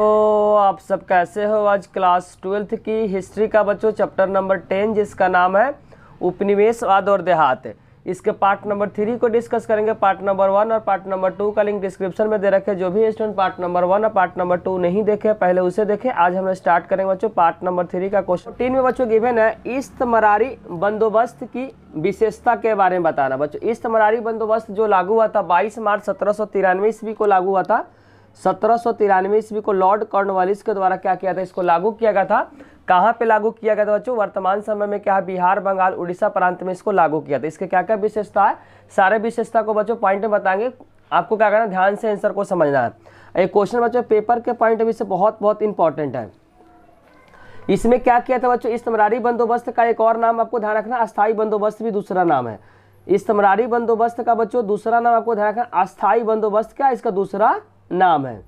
तो आप सब कैसे हो। आज क्लास 12th की हिस्ट्री का बच्चों चैप्टर नंबर 10 जिसका नाम है उपनिवेशवाद और देहात, इसके पार्ट नंबर 3 को डिस्कस करेंगे। पार्ट नंबर 1 और पार्ट नंबर 2 का लिंक डिस्क्रिप्शन में दे रखे। जो भी स्टूडेंट पार्ट नंबर 1 और पार्ट नंबर 2 नहीं देखे पहले उसे देखे। आज हम स्टार्ट करेंगे बच्चों पार्ट नंबर 3 का। क्वेश्चन 3 में बच्चों गिवन है इस्तमरारी बंदोबस्त की विशेषता के बारे में बताना। बच्चों इस्तमरारी बंदोबस्त जो लागू हुआ था 22 मार्च 1793 ईस्वी को लागू हुआ था। 1793 ईस्वी को लॉर्ड कॉर्नवालिस के द्वारा क्या किया था, इसको लागू किया गया था। कहाँ पे लागू किया गया था बच्चों? वर्तमान समय में क्या है, बिहार, बंगाल, उड़ीसा प्रांत में इसको लागू किया था। इसके क्या क्या विशेषता है, सारे विशेषता को बच्चों पॉइंट में बताएंगे। आपको क्या करना, ध्यान से आंसर को समझना है। एक क्वेश्चन बच्चों पेपर के पॉइंट में से बहुत इंपॉर्टेंट है। इसमें क्या किया था बच्चों, इस्तमरारी बंदोबस्त का एक और नाम आपको ध्यान रखना, अस्थायी बंदोबस्त भी दूसरा नाम है। इस्तमरारी बंदोबस्त का बच्चों दूसरा नाम आपको ध्यान रखना, अस्थायी बंदोबस्त क्या इसका दूसरा नाम है।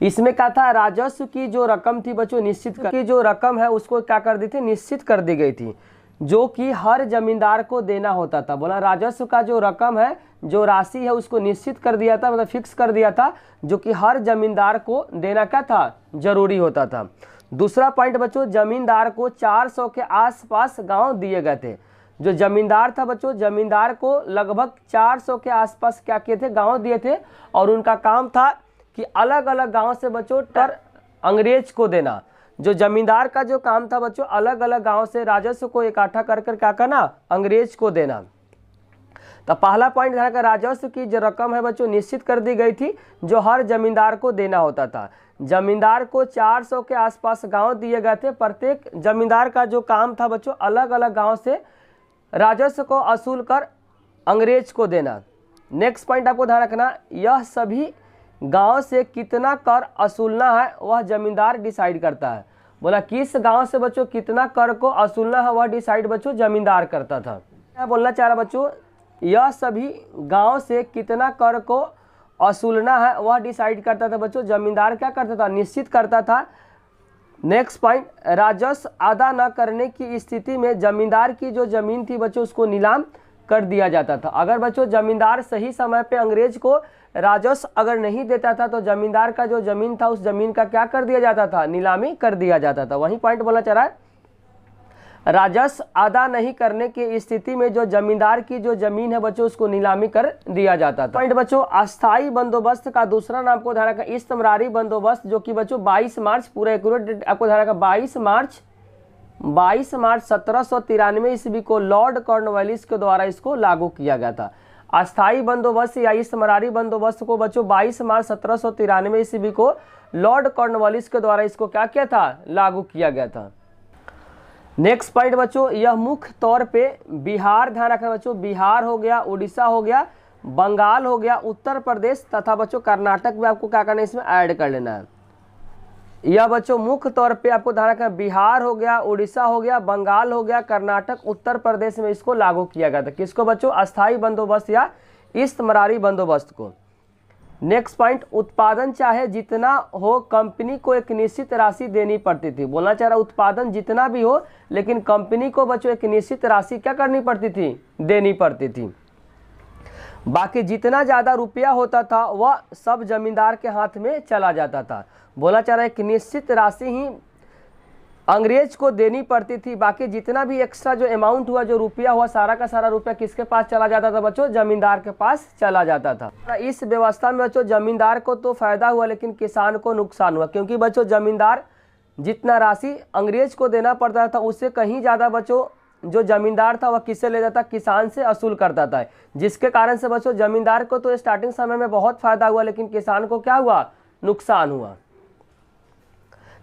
इसमें क्या था, राजस्व की जो रकम थी बच्चों निश्चित की जो रकम है उसको क्या कर दी थी, निश्चित कर दी गई थी, जो कि हर जमींदार को देना होता था। बोला राजस्व का जो रकम है, जो राशि है उसको निश्चित कर दिया था, मतलब फिक्स कर दिया था, जो कि हर जमींदार को देना क्या था, जरूरी होता था। दूसरा पॉइंट बच्चों, जमींदार को 400 के आसपास गांव दिए गए थे। जो जमींदार था बच्चों, जमींदार को लगभग 400 के आसपास क्या किए थे, गांव दिए थे। और उनका काम था कि अलग अलग गांव से बच्चों टर अंग्रेज को देना। जो जमींदार का जो काम था बच्चों, अलग अलग गांव से राजस्व को इकट्ठा कर कर क्या करना, अंग्रेज को देना। तो पहला पॉइंट ध्यान रखना, राजस्व की जो रकम है बच्चों निश्चित कर दी गई थी, जो हर जमींदार को देना होता था। जमींदार को 400 के आसपास गांव दिए गए थे। प्रत्येक जमींदार का जो काम था बच्चों, अलग अलग गांव से राजस्व को असूल कर अंग्रेज को देना। नेक्स्ट पॉइंट आपको ध्यान रखना, यह सभी गांव से कितना कर असूलना है वह जमींदार डिसाइड करता है। बोला किस गांव से बच्चों कितना कर को असूलना है वह डिसाइड बच्चों जमींदार करता था। क्या बोलना चाह रहा बच्चों, यह सभी गांव से कितना कर को असूलना है वह डिसाइड करता था बच्चों जमींदार क्या करता था, निश्चित करता था। नेक्स्ट पॉइंट, राजस्व अदा न करने की स्थिति में जमींदार की जो जमीन थी बच्चों उसको नीलाम कर दिया जाता था। अगर बच्चों जमींदार सही समय पे अंग्रेज को राजस्व अगर नहीं देता था तो जमींदार का जो जमीन था उस जमीन का क्या कर दिया जाता था, नीलामी कर दिया जाता था। वही पॉइंट बोलना चाह रहा है, राजस्व अदा नहीं करने की स्थिति में जो जमींदार की जो जमीन है बच्चों उसको नीलामी कर दिया जाता था। पॉइंट बच्चों, अस्थायी बंदोबस्त का दूसरा नाम को ध्यान रखा, इस्तमरारी बंदोबस्त, जो कि बच्चों 22 मार्च पूरा एक्यूरेट डेट आपको ध्यान रखा, 22 मार्च 1793 ईस्वी को लॉर्ड कॉर्नवालिस के द्वारा इसको लागू किया गया था। अस्थायी बंदोबस्त या इस्तमरारी बंदोबस्त को बच्चों 22 मार्च 1793 ईस्वी को लॉर्ड कॉर्नवालिस के द्वारा इसको क्या किया था, लागू किया गया था। नेक्स्ट पॉइंट बच्चों, यह मुख्य तौर पे बिहार, ध्यान रखना बच्चों, बिहार हो गया, उड़ीसा हो गया, बंगाल हो गया, उत्तर प्रदेश तथा बच्चों कर्नाटक में आपको क्या करना है, इसमें ऐड कर लेना है। यह बच्चों मुख्य तौर पे आपको ध्यान रखना, बिहार हो गया, उड़ीसा हो गया, बंगाल हो गया, कर्नाटक, उत्तर प्रदेश में इसको लागू किया गया था। किसको बच्चों, अस्थायी बंदोबस्त या इस्तमरारी बंदोबस्त को। नेक्स्ट पॉइंट, उत्पादन चाहे जितना हो कंपनी को एक निश्चित राशि देनी पड़ती थी। बोलना चाह रहा उत्पादन जितना भी हो लेकिन कंपनी को बच्चों एक निश्चित राशि क्या करनी पड़ती थी, देनी पड़ती थी। बाकी जितना ज्यादा रुपया होता था वह सब जमींदार के हाथ में चला जाता था। बोला चाह रहा है कि निश्चित राशि ही अंग्रेज को देनी पड़ती थी, बाकी जितना भी एक्स्ट्रा जो अमाउंट हुआ, जो रुपया हुआ, सारा का सारा रुपया किसके पास चला जाता था बच्चों, जमींदार के पास चला जाता था। इस व्यवस्था में बच्चों जमींदार को तो फायदा हुआ लेकिन किसान को नुकसान हुआ, क्योंकि बच्चों जमींदार जितना राशि अंग्रेज को देना पड़ता था उससे कहीं ज्यादा बच्चों जो जमींदार था वह किससे लेता था, किसान से असूल करता था। जिसके कारण से बच्चों जमींदार को तो स्टार्टिंग समय में बहुत फायदा हुआ लेकिन किसान को क्या हुआ, नुकसान हुआ।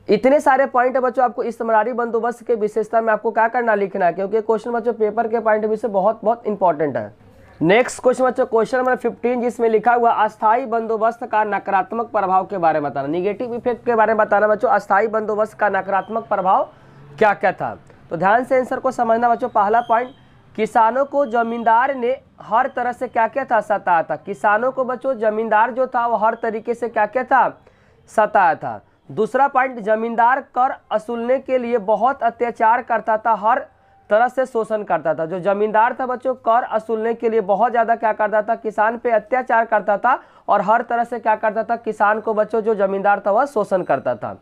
इतने सारे पॉइंट है बच्चों आपको इस्तमरारी बंदोबस्त के विशेषता में आपको क्या करना, लिखना है, क्योंकि क्वेश्चन बच्चों पेपर के पॉइंट भी से बहुत इंपॉर्टेंट है। नेक्स्ट क्वेश्चन बच्चों क्वेश्चन नंबर 15 जिसमें लिखा हुआ अस्थायी बंदोबस्त का नकारात्मक प्रभाव के बारे में बताना, निगेटिव इफेक्ट के बारे में बताना बच्चों। अस्थायी बंदोबस्त का नकारात्मक प्रभाव क्या क्या था, तो ध्यान से आंसर को समझना बच्चों। पहला पॉइंट, किसानों को जमींदार ने हर तरह से क्या क्या था, सताया था। किसानों को बच्चों जमींदार जो था वो हर तरीके से क्या क्या था, सताया था। दूसरा पॉइंट, जमींदार कर असूलने के लिए बहुत अत्याचार करता था, हर तरह से शोषण करता था। जो जमींदार था बच्चों कर असूलने के लिए बहुत ज़्यादा क्या करता था, किसान पे अत्याचार करता था और हर तरह से क्या करता था, किसान को बच्चों जो जमींदार था वह शोषण करता था।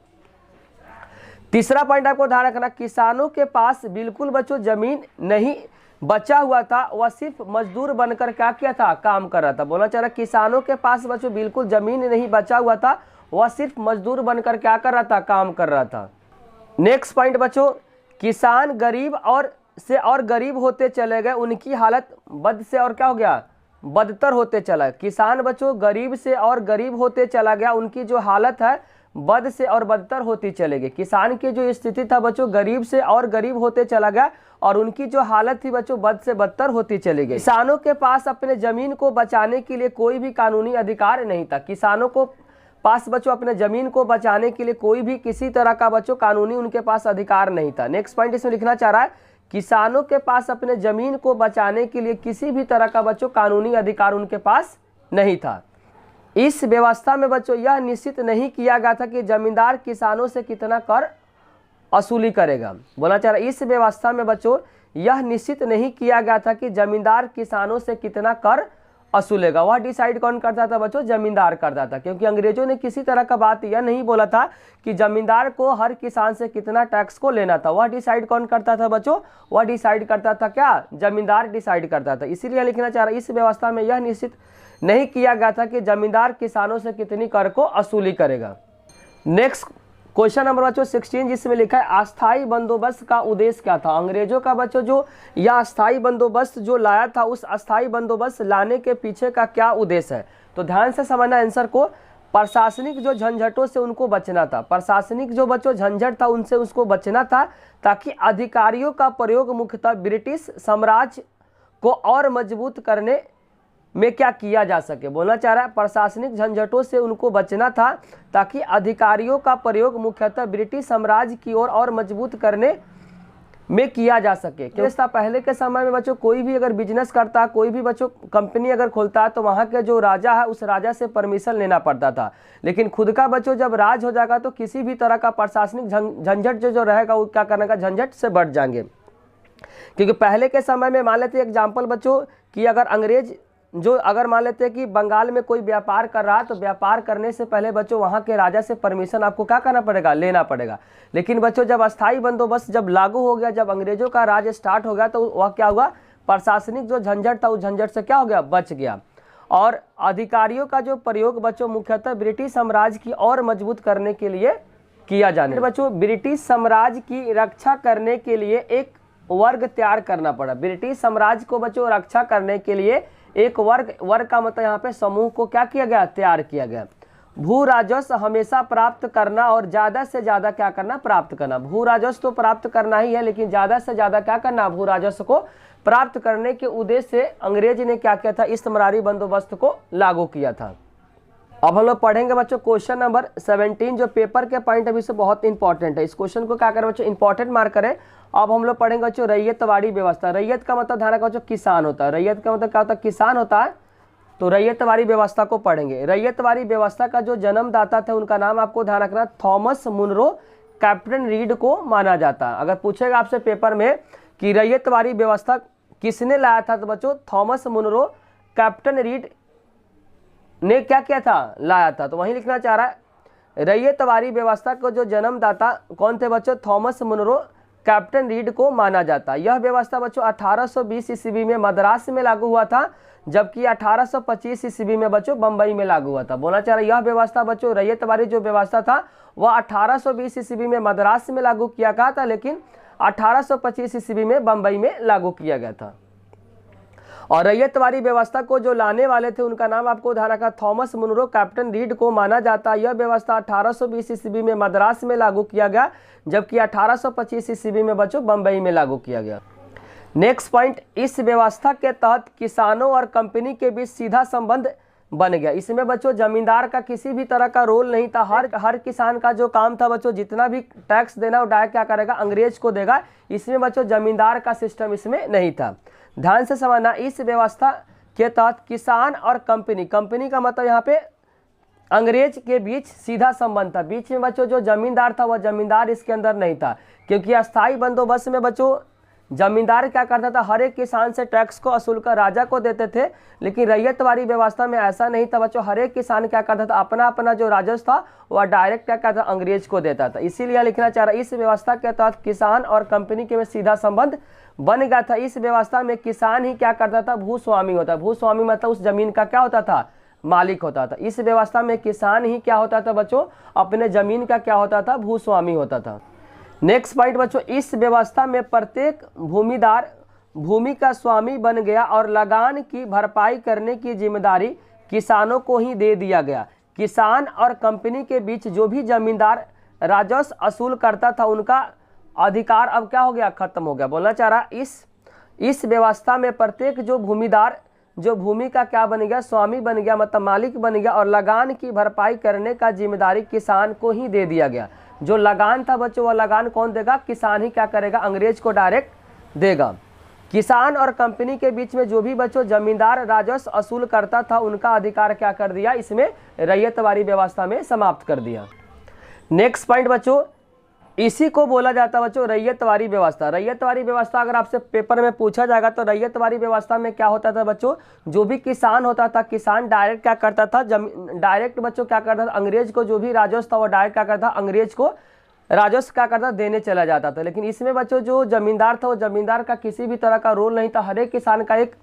तीसरा पॉइंट आपको ध्यान रखना, किसानों के पास बिल्कुल बच्चों जमीन नहीं बचा हुआ था, वह सिर्फ मजदूर बनकर क्या किया था, काम कर रहा था। बोलना चाह रहा किसानों के पास बच्चों बिल्कुल जमीन नहीं बचा हुआ था, वह सिर्फ मजदूर बनकर क्या कर रहा था, काम कर रहा था। नेक्स्ट पॉइंट बच्चों, किसान गरीब और गरीब होते चले गए, उनकी हालत बद से और क्या हो गया, बदतर होते चला। किसान बच्चों गरीब से और गरीब होते चला गया, उनकी जो हालत है बद से और बदतर होती चले गई। किसान की जो स्थिति था बच्चों गरीब से और गरीब होते चला गया और उनकी जो हालत थी बच्चों बद से बदतर होती चली गई। किसानों के पास अपने जमीन को बचाने के लिए कोई भी कानूनी अधिकार नहीं था। किसानों को पास बच्चों अपने जमीन को बचाने के लिए कोई भी किसी तरह का बच्चों कानूनी उनके पास अधिकार नहीं था। नेक्स्ट पॉइंट इसमें लिखना चाह रहा है, किसानों के पास अपने जमीन को बचाने के लिए किसी भी तरह का बच्चों कानूनी अधिकार उनके पास नहीं था। इस व्यवस्था में बच्चों यह निश्चित नहीं किया गया था कि जमींदार किसानों से कितना कर असूली करेगा। बोलना चाह रहा है, इस व्यवस्था में बच्चों यह निश्चित नहीं किया गया था कि जमींदार किसानों से कितना कर असूलेगा। वह डिसाइड कौन करता था बच्चों, जमींदार करता था। क्योंकि अंग्रेजों ने किसी तरह का बात यह नहीं बोला था कि जमींदार को हर किसान से कितना टैक्स को लेना था। वह डिसाइड कौन करता था बच्चों, वह डिसाइड करता था क्या, जमींदार डिसाइड करता था। इसीलिए लिखना चाह रहा है, इस व्यवस्था में यह निश्चित नहीं किया गया था कि जमींदार किसानों से कितनी कर को असूली करेगा। नेक्स्ट क्वेश्चन नंबर बच्चों 16, जिसमें लिखा है अस्थाई बंदोबस्त का उद्देश्य क्या था। अंग्रेजों का बच्चों जो यह अस्थाई बंदोबस्त जो लाया था, उस अस्थाई बंदोबस्त लाने के पीछे का क्या उद्देश्य है। तो ध्यान से समझना आंसर को। प्रशासनिक जो झंझटों से उनको बचना था, प्रशासनिक जो बच्चों झंझट था उनसे उसको बचना था, ताकि अधिकारियों का प्रयोग मुख्यतः ब्रिटिश साम्राज्य को और मजबूत करने में क्या किया जा सके। बोलना चाह रहा है प्रशासनिक झंझटों से उनको बचना था, ताकि अधिकारियों का प्रयोग मुख्यतः ब्रिटिश साम्राज्य की ओर और मजबूत करने में किया जा सके। क्योंकि पहले के समय में बच्चों कोई भी अगर बिजनेस करता, कोई भी बच्चों कंपनी अगर खोलता है, तो वहाँ के जो राजा है उस राजा से परमिशन लेना पड़ता था। लेकिन खुद का बच्चों जब राज हो जाएगा तो किसी भी तरह का प्रशासनिक झंझट जो रहेगा वो क्या करने का, झंझट से बढ़ जाएंगे। क्योंकि पहले के समय में मान लेते एग्जाम्पल बच्चों कि अगर मान लेते हैं कि बंगाल में कोई व्यापार कर रहा है, तो व्यापार करने से पहले बच्चों वहाँ के राजा से परमिशन आपको क्या करना पड़ेगा, लेना पड़ेगा। लेकिन बच्चों जब अस्थाई बंदोबस्त जब लागू हो गया, जब अंग्रेजों का राज स्टार्ट हो गया, तो वह क्या हुआ, प्रशासनिक जो झंझट था उस झंझट से क्या हो गया, बच गया। और अधिकारियों का जो प्रयोग बच्चों मुख्यतः ब्रिटिश साम्राज्य की और मजबूत करने के लिए किया जाने। बच्चों ब्रिटिश साम्राज्य की रक्षा करने के लिए एक वर्ग तैयार करना पड़ा। ब्रिटिश साम्राज्य को बच्चों रक्षा करने के लिए एक वर्ग का मतलब यहाँ पे समूह को क्या किया गया, तैयार किया गया। भू राजस्व हमेशा प्राप्त करना और ज़्यादा से ज़्यादा क्या करना, प्राप्त करना। भू राजस्व तो प्राप्त करना ही है, लेकिन ज़्यादा से ज़्यादा क्या करना, भू राजस्व को प्राप्त करने के उद्देश्य से अंग्रेज ने क्या किया था, इस्तेमारी बंदोबस्त को लागू किया था। अब हम लोग पढ़ेंगे बच्चों क्वेश्चन नंबर 17, जो पेपर के पॉइंट अभी से बहुत इंपॉर्टेंट है। इस क्वेश्चन को क्या करें बच्चों, इंपॉर्टेंट मार्क करें। अब हम लोग पढ़ेंगे बच्चों रैयतवाड़ी व्यवस्था। रैयत का मतलब ध्यान रखो बच्चों, किसान होता है। रैयत का मतलब क्या होता है, किसान होता है। तो रैयतवाड़ी व्यवस्था को पढ़ेंगे। रैयतवाड़ी व्यवस्था का जो जन्मदाता थे उनका नाम आपको ध्यान रखना, थॉमस मुनरो कैप्टन रीड को माना जाता है। अगर पूछेगा आपसे पेपर में कि रैयतवाड़ी व्यवस्था किसने लाया था, तो बच्चों थॉमस मुनरो कैप्टन रीड ने क्या किया था, लाया था। तो वहीं लिखना चाह रहा है रैयतवाड़ी व्यवस्था को जो जन्मदाता कौन थे बच्चों, थॉमस मुनरो कैप्टन रीड को माना जाता है। यह व्यवस्था बच्चों 1820 ईस्वी में मद्रास में लागू हुआ था, जबकि 1825 ईस्वी में बच्चों बम्बई में लागू हुआ था। बोलना चाह रहा है यह व्यवस्था बच्चों रैयतवाड़ी जो व्यवस्था था वह 1820 ईस्वी में मद्रास में लागू किया गया था, लेकिन 1825 ईस्वी में बम्बई में लागू किया गया था। और रैयतवाड़ी व्यवस्था को जो लाने वाले थे उनका नाम आपको ध्यान रखा, थॉमस मुनरो कैप्टन रीड को माना जाता है। यह व्यवस्था 1820 ईस्वी में मद्रास में लागू किया गया, जबकि 1825 ईस्वी में बच्चों बम्बई में लागू किया गया। नेक्स्ट पॉइंट, इस व्यवस्था के तहत किसानों और कंपनी के बीच सीधा संबंध बन गया। इसमें बच्चों जमींदार का किसी भी तरह का रोल नहीं था। हर किसान का जो काम था बच्चों, जितना भी टैक्स देना वो डायरेक्ट क्या करेगा, अंग्रेज को देगा। इसमें बच्चों जमींदार का सिस्टम इसमें नहीं था। ध्यान से समझना, इस व्यवस्था के तहत किसान और कंपनी का मतलब यहाँ पे अंग्रेज के बीच सीधा संबंध था। बीच में बच्चों जो जमींदार था वह जमींदार इसके अंदर नहीं था, क्योंकि अस्थाई बंदोबस्त में बच्चों जमींदार क्या करता था, हर एक किसान से टैक्स को वसूल कर राजा को देते थे, लेकिन रैयतवाड़ी व्यवस्था में ऐसा नहीं था बच्चों। हर एक किसान क्या करता था, अपना अपना जो राजस्व था वह डायरेक्ट क्या करता था, अंग्रेज को देता था। इसीलिए लिखना चाह रहा, इस व्यवस्था के तहत किसान और कंपनी के में सीधा संबंध बन गया था। इस व्यवस्था में किसान ही क्या करता था, भूस्वामी होता। भूस्वामी मतलब उस जमीन का क्या होता था, मालिक होता था। इस व्यवस्था में किसान ही क्या होता था बच्चों, अपने जमीन का क्या होता था, भूस्वामी होता था। नेक्स्ट पॉइंट बच्चों, इस व्यवस्था में प्रत्येक भूमिदार भूमि का स्वामी बन गया और लगान की भरपाई करने की जिम्मेदारी किसानों को ही दे दिया गया। किसान और कंपनी के बीच जो भी जमींदार राजस्व वसूल करता था, उनका अधिकार अब क्या हो गया, खत्म हो गया। बोलना चाह रहा, इस व्यवस्था में प्रत्येक जो भूमिदार जो भूमि का क्या बन गया, स्वामी बन गया, मतलब मालिक बन गया, और लगान की भरपाई करने का जिम्मेदारी किसान को ही दे दिया गया। जो लगान था बच्चों, वह लगान कौन देगा, किसान ही क्या करेगा, अंग्रेज को डायरेक्ट देगा। किसान और कंपनी के बीच में जो भी बच्चों जमींदार राजस्व वसूल करता था, उनका अधिकार क्या कर दिया, इसमें रैयतवाड़ी व्यवस्था में समाप्त कर दिया। नेक्स्ट पॉइंट बच्चों, इसी को बोला जाता है बच्चों रैयतवाड़ी व्यवस्था। रैयतवाड़ी व्यवस्था अगर आपसे पेपर में पूछा जाएगा तो रैयतवाड़ी व्यवस्था में क्या होता था बच्चों, जो भी किसान होता था, किसान डायरेक्ट क्या करता था, डायरेक्ट बच्चों क्या करता था, अंग्रेज को जो भी राजस्व था वो डायरेक्ट क्या करता था, अंग्रेज को राजस्व क्या करता, देने चला जाता था। लेकिन इसमें बच्चों जो जमींदार था, वो जमींदार का किसी भी तरह का रोल नहीं था। हर एक किसान का एक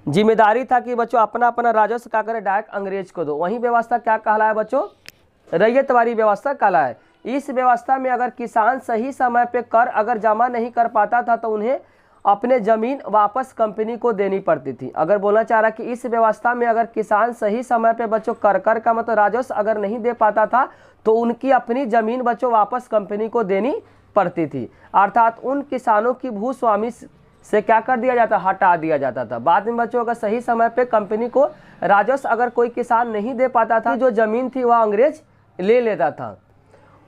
जिम्मेदारी था कि बच्चों अपना अपना राजस्व क्या करे, डायरेक्ट अंग्रेज को दो। वही व्यवस्था क्या कहलाया बच्चों, रैयतवाड़ी व्यवस्था कहलाया। इस व्यवस्था में अगर किसान सही समय पे कर अगर जमा नहीं कर पाता था तो उन्हें अपने जमीन वापस कंपनी को देनी पड़ती थी। अगर बोलना चाह रहा कि इस व्यवस्था में अगर किसान सही समय पे बच्चों कर का मतलब राजस्व अगर नहीं दे पाता था तो उनकी अपनी जमीन बच्चों वापस कंपनी को देनी पड़ती थी। अर्थात उन किसानों की भूस्वामी से क्या कर दिया जाता, हटा दिया जाता था। बाद में बच्चों अगर सही समय पे कंपनी को राजस्व अगर कोई किसान नहीं दे पाता था, जो जमीन थी वह अंग्रेज ले लेता था।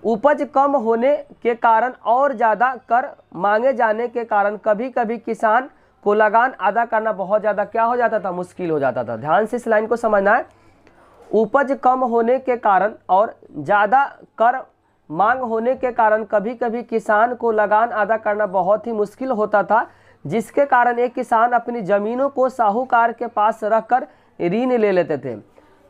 उपज कम होने के कारण और ज़्यादा कर मांगे जाने के कारण कभी कभी किसान को लगान अदा करना बहुत ज़्यादा क्या हो जाता था, मुश्किल हो जाता था। ध्यान से इस लाइन को समझना है। उपज कम होने के कारण और ज़्यादा कर मांग होने के कारण कभी कभी किसान को लगान अदा करना बहुत ही मुश्किल होता था, जिसके कारण एक किसान अपनी ज़मीनों को साहूकार के पास रखकर ऋण ले लेते थे।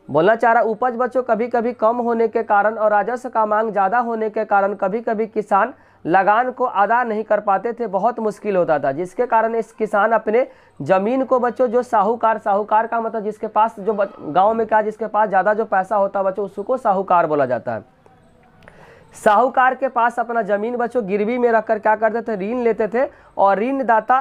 बोलना चाह रहा, उपज बच्चों कभी कभी कम होने के कारण और राजस्व का मांग ज़्यादा होने के कारण कभी कभी किसान लगान को अदा नहीं कर पाते थे, बहुत मुश्किल होता था, जिसके कारण इस किसान अपने ज़मीन को बच्चों जो साहूकार का मतलब जिसके पास जो गांव में क्या जिसके पास ज़्यादा जो पैसा होता है बच्चों उसको साहूकार बोला जाता है। साहूकार के पास अपना ज़मीन बच्चों गिरवी में रखकर क्या करते थे, ऋण लेते थे, और ऋणदाता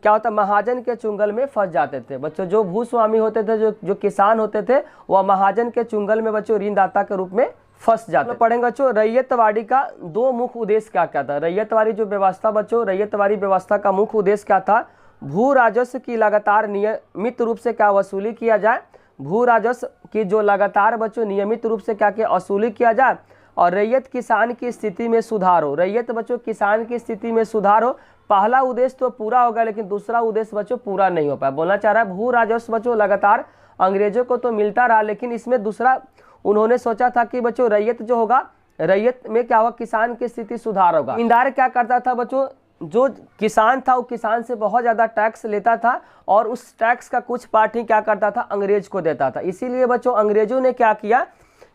क्या होता, महाजन के चुंगल में फंस जाते थे। बच्चों जो भूस्वामी होते थे, जो किसान होते थे, वह महाजन के चुंगल में बच्चों ऋणदाता के रूप में फंस जाते। पढ़ेंगे बच्चों रैयतवाड़ी का दो मुख्य उद्देश्य क्या क्या था। रैयतवाड़ी जो व्यवस्था बच्चों, रैयतवाड़ी व्यवस्था का मुख्य उद्देश्य क्या था, भू राजस्व की लगातार नियमित रूप से क्या वसूली किया जाए, भू राजस्व की जो लगातार बच्चों नियमित रूप से क्या वसूली किया जाए, और रैयत किसान की स्थिति में सुधार हो। रैयत बच्चों किसान की स्थिति में सुधार हो। पहला उद्देश्य तो पूरा होगा, लेकिन दूसरा उद्देश्य बच्चों पूरा नहीं हो पाया। बोलना चाह रहा है भू राजस्व बच्चों लगातार अंग्रेजों को तो मिलता रहा, लेकिन इसमें दूसरा उन्होंने सोचा था कि बच्चों रैयत जो होगा, रैयत में क्या होगा, किसान की स्थिति सुधार होगा। जमींदार क्या करता था बच्चों, जो किसान था वो किसान से बहुत ज़्यादा टैक्स लेता था, और उस टैक्स का कुछ पार्ट ही क्या करता था, अंग्रेज को देता था। इसीलिए बच्चों अंग्रेजों ने क्या किया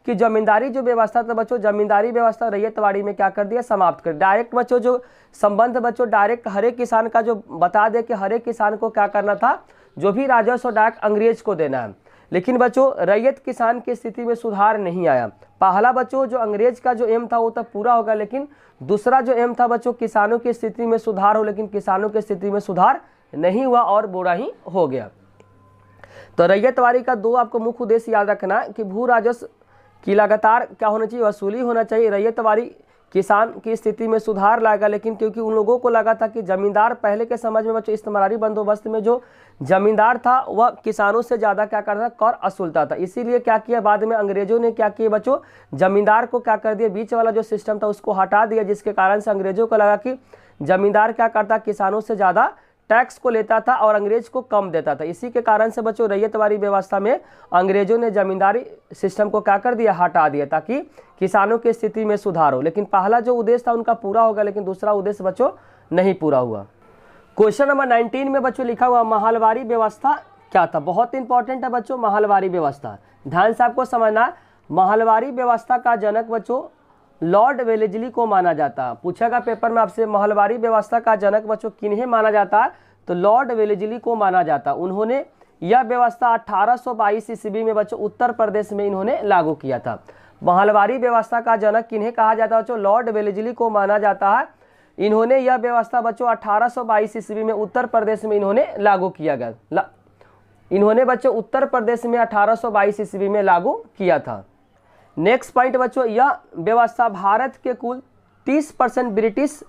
कि जमींदारी जो व्यवस्था था बच्चों, जमींदारी व्यवस्था रैयतवाड़ी में क्या कर दिया, समाप्त कर। डायरेक्ट बच्चों जो संबंध बच्चों डायरेक्ट हर एक किसान का जो बता दे कि हर एक किसान को क्या करना था, जो भी राजस्व डायरेक्ट अंग्रेज को देना है। लेकिन बच्चों रैयत किसान की स्थिति में सुधार नहीं आया। पहला बच्चों जो अंग्रेज का जो एम था वो तो पूरा होगा, लेकिन दूसरा जो एम था बच्चों किसानों की स्थिति में सुधार हो, लेकिन किसानों की स्थिति में सुधार नहीं हुआ और बुरा ही हो गया। तो रैयतवाड़ी का दो आपको मुख्य उद्देश्य याद रखना कि भू राजस्व कि लगातार क्या होना चाहिए, वसूली होना चाहिए। रैयतवाड़ी किसान की स्थिति में सुधार लाएगा, लेकिन क्योंकि उन लोगों को लगा था कि जमींदार पहले के समाज में बच्चों इस्तेमारी बंदोबस्त में जो जमींदार था वह किसानों से ज़्यादा क्या करता था, कर वसूलता था। इसीलिए क्या किया, बाद में अंग्रेजों ने क्या किया बच्चों, जमींदार को क्या कर दिया, बीच वाला जो सिस्टम था उसको हटा दिया, जिसके कारण से अंग्रेजों को लगा कि जमींदार क्या करता, किसानों से ज़्यादा टैक्स को लेता था और अंग्रेज को कम देता था। इसी के कारण से बच्चों रैयतवाड़ी व्यवस्था में अंग्रेजों ने जमींदारी सिस्टम को क्या कर दिया, हटा दिया, ताकि किसानों की स्थिति में सुधार हो। लेकिन पहला जो उद्देश्य था उनका पूरा होगा, लेकिन दूसरा उद्देश्य बच्चों नहीं पूरा हुआ। क्वेश्चन नंबर 19 में बच्चों लिखा हुआ महलवारी व्यवस्था क्या था। बहुत इंपॉर्टेंट है बच्चों महलवारी व्यवस्था, ध्यान से आपको समझना। महलवारी व्यवस्था का जनक बच्चों लॉर्ड वेलेस्ली को माना जाता। पूछेगा पेपर में आपसे महलवारी व्यवस्था का जनक बच्चों किन्हें माना जाता है, तो लॉर्ड वेलेस्ली को माना जाता। उन्होंने यह व्यवस्था 1822 ईस्वी में बच्चों उत्तर प्रदेश में इन्होंने लागू किया था। महलवारी व्यवस्था का जनक किन्हें कहा जाता है बच्चों, लॉर्ड वेलेस्ली को माना जाता है। इन्होंने यह व्यवस्था बच्चों 1822 ईस्वी में उत्तर प्रदेश में इन्होंने लागू किया गया। इन्होंने बच्चों उत्तर प्रदेश में 1822 ईस्वी में लागू किया था। नेक्स्ट पॉइंट बच्चों, यह व्यवस्था भारत के कुल 30% ब्रिटिश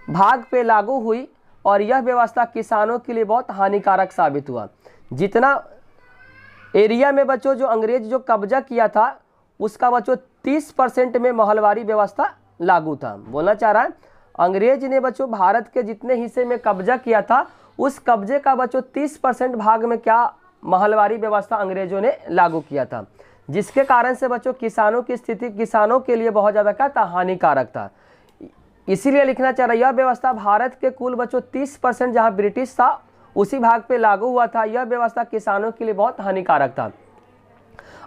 भाग पे लागू हुई और यह व्यवस्था किसानों के लिए बहुत हानिकारक साबित हुआ। जितना एरिया में बच्चों जो अंग्रेज जो कब्जा किया था उसका बच्चों 30% में महलवारी व्यवस्था लागू था। बोलना चाह रहा है अंग्रेज ने बच्चों भारत के जितने हिस्से में कब्जा किया था उस कब्जे का बच्चों 30% भाग में क्या महलवारी व्यवस्था अंग्रेजों ने लागू किया था, जिसके कारण से बच्चों किसानों की स्थिति किसानों के लिए बहुत ज़्यादा क्या था, हानिकारक था। इसीलिए लिखना चाह रहा है यह व्यवस्था भारत के कुल बच्चों 30% जहाँ ब्रिटिश था उसी भाग पे लागू हुआ था। यह व्यवस्था किसानों के लिए बहुत हानिकारक था।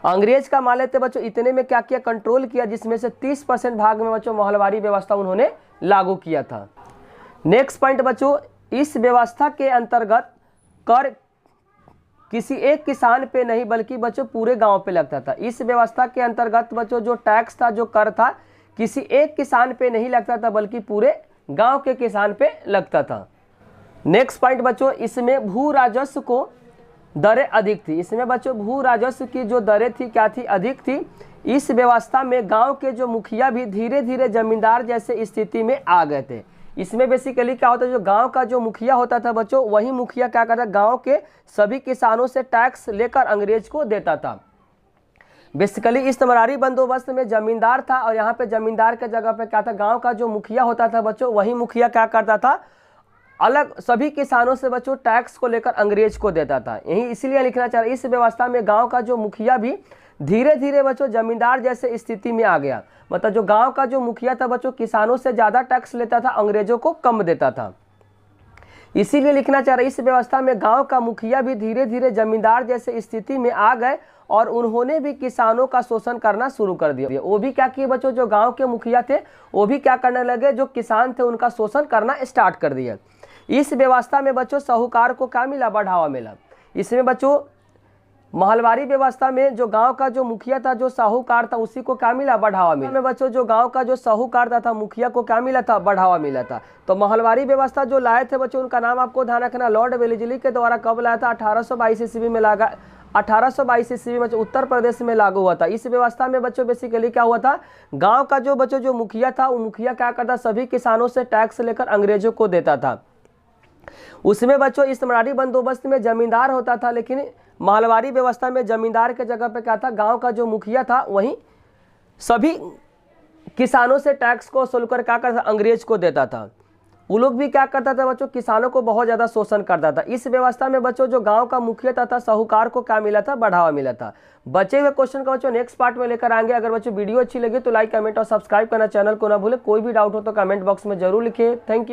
अंग्रेज का मान लेते बच्चों इतने में क्या किया, कंट्रोल किया, जिसमें से 30% भाग में बच्चों महलवारी व्यवस्था उन्होंने लागू किया था। नेक्स्ट पॉइंट बच्चों, इस व्यवस्था के अंतर्गत कर किसी एक किसान पे नहीं बल्कि बच्चों पूरे गांव पे लगता था। इस व्यवस्था के अंतर्गत बच्चों जो टैक्स था जो कर था किसी एक किसान पे नहीं लगता था बल्कि पूरे गांव के किसान पे लगता था। नेक्स्ट पॉइंट बच्चों, इसमें भू राजस्व को दरें अधिक थी। इसमें बच्चों भू राजस्व की जो दरें थी क्या थी, अधिक थी। इस व्यवस्था में गांव के जो मुखिया भी धीरे धीरे जमींदार जैसे स्थिति में आ गए थे। इसमें बेसिकली क्या होता है, जो गांव का जो मुखिया होता था बच्चों वही मुखिया क्या करता, गांव के सभी किसानों से टैक्स लेकर अंग्रेज को देता था। बेसिकली इस तमरारी बंदोबस्त में जमींदार था और यहाँ पे जमींदार के जगह पे क्या था, गांव का जो मुखिया होता था बच्चों वही मुखिया क्या करता था, अलग सभी किसानों से बच्चों टैक्स को लेकर अंग्रेज को देता था। यही इसीलिए लिखना चाह रहा है इस व्यवस्था में गांव का जो मुखिया भी धीरे धीरे बच्चों जमींदार जैसे स्थिति में आ गया। मतलब जो गांव का जो मुखिया था बच्चों किसानों से ज़्यादा टैक्स लेता था, अंग्रेजों को कम देता था। इसीलिए लिखना चाह रहा है इस व्यवस्था में गांव का मुखिया भी धीरे धीरे जमींदार जैसे स्थिति में आ गए और उन्होंने भी किसानों का शोषण करना शुरू कर दिया। वो भी क्या किए बच्चों, जो गाँव के मुखिया थे वो भी क्या करने लगे, जो किसान थे उनका शोषण करना स्टार्ट कर दिया। इस व्यवस्था में बच्चों साहूकार को क्या मिला, बढ़ावा मिला। इसमें बच्चों महलवारी व्यवस्था में जो गांव का जो मुखिया था जो साहूकार था उसी को क्या मिला, बढ़ावा मिला। में बच्चों जो गांव का जो साहूकार था मुखिया को क्या मिला था, बढ़ावा मिला था। तो महलवारी व्यवस्था जो लाए थे बच्चों उनका नाम आपको ध्यान रखना, लॉर्ड वेलेस्ली के द्वारा कब लाया था, 1822 ईस्वी में लगा। 1822 ईस्वी में उत्तर प्रदेश में लागू हुआ था। इस व्यवस्था में बच्चों बेसिकली क्या हुआ था, गाँव का जो बच्चों जो मुखिया था वो मुखिया क्या करता, सभी किसानों से टैक्स लेकर अंग्रेजों को देता था। उसमें बच्चों इस तमरारी बंदोबस्त में जमींदार होता था, लेकिन महलवारी व्यवस्था में जमींदार के जगह पे क्या था, गांव का जो मुखिया था वही सभी किसानों से टैक्स को वसूल कर क्या करता, अंग्रेज को देता था। वो लोग भी क्या करता था बच्चों, किसानों को बहुत ज़्यादा शोषण करता था। इस व्यवस्था में बच्चों जो गांव का मुखिया था साहूकार को क्या मिला था, बढ़ावा मिला था। बचे हुए क्वेश्चन का बच्चों नेक्स्ट पार्ट में लेकर आएंगे। अगर बच्चों वीडियो अच्छी लगी तो लाइक कमेंट और सब्सक्राइब करना, चैनल को ना भूले। कोई भी डाउट हो तो कमेंट बॉक्स में जरूर लिखिए। Thank you.